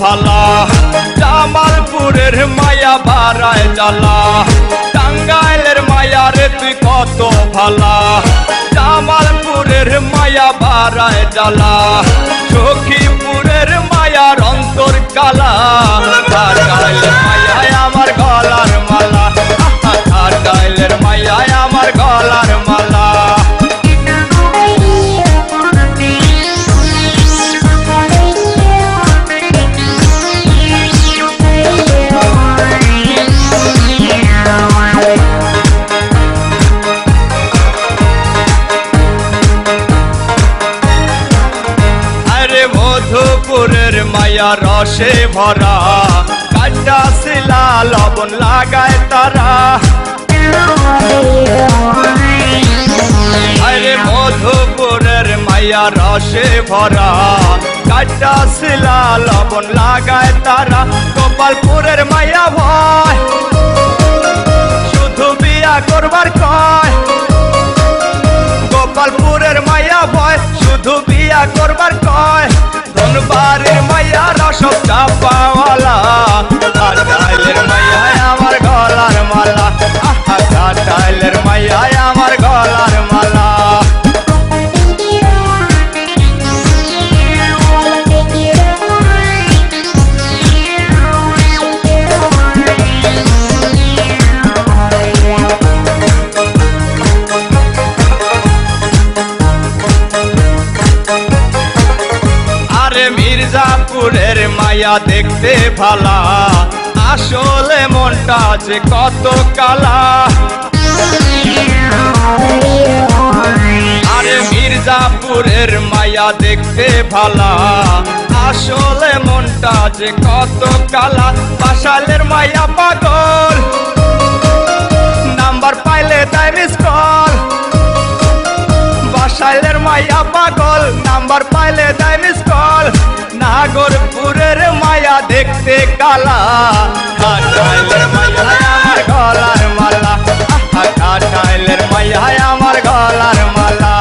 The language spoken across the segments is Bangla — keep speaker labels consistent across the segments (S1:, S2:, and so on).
S1: ভালা, জামালপুরের মায়া বাড়ায় জ্বালা। টাঙ্গাইলের মায়া রে তুই কত ভালা, জামালপুরের মায়া বাড়ায় জ্বালা। সখীপুরের মায়ার অন্তর কালা, টাঙ্গাইলের মায়ায় আমার গলার মালা, টাঙ্গাইলের মায়ায় আমার গলার মালা। মধুপুরের মায়া রসে ভরা, কাটা শিলা লবণ লাগায় তারা। আরে মধুপুরের মায়া রসে ভরা, কাটা শিলা লবণ লাগায় তারা। গোপালপুরের মায়া ভয়, শুধু বিয়া করবার কয়। গোপালপুরের মায়া ভয়, শুধু বিয়া করবার কয়। ধনবাড়ির মায়া রসব চাপাওয়ালা, টাঙ্গাইলের মায়ায় আমার গলার মালা, টাঙ্গাইলের মায়ায় আমার গলার মালা। মির্জাপুরের মায়া দেখতে ভালা, আসলে মনটা যে কত কালা। আরে মির্জাপুরের মায়া দেখতে ভালা, আসলে মনটা যে কত কালা। বাসাইলের মায়া পাগল, নাম্বার পাইলে দেয় মিস কল। বাসাইলের মায়া পাগল, নাম্বার পাইলে দেয় মিস কল। নাগরপুরের মায়া দেখতে কালা, টাঙ্গাইলের মায়ায় আমার গলার মালা, টাঙ্গাইলের মায়ায় আমার গলার মালা।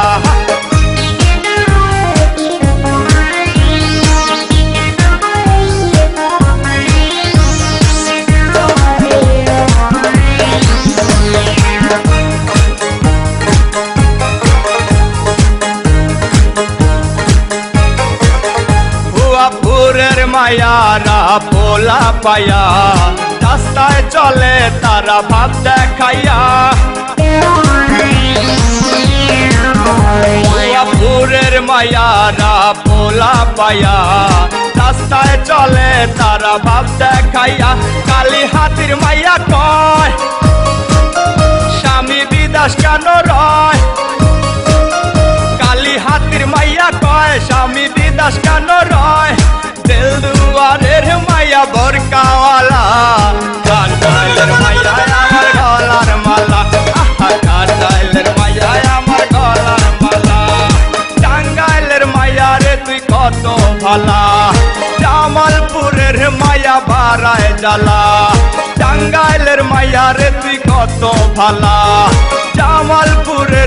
S1: ভুয়াপুরের মায়ারা পোলা পায়া, রাস্তায় চলে তারা ভাব দেখাইয়া। ভুয়াপুরের মায়ারা পোলা পায়া, রাস্তায় চলে তারা ভাব দেখাইয়া। কালী হাতির মাইয়া কয়, স্বামী বিদেশ কেন রয়। কালী হাতির মাইয়া কয়, স্বামী বিদেশ কেন রয়। দেলদুয়ারের মাইয়া বরকাওয়ালা, টাঙ্গাইলের মাইয়ায় আমার গলার মালা, টাঙ্গাইলের মাইয়ায় আমার গলার মালা। টাঙ্গাইলের মাইয়া রে তুই কত ভালা, জামালপুরের মায়া বাড়ায় জ্বালা। টাঙ্গাইলের মাইয়া রে তুই কত ভালা,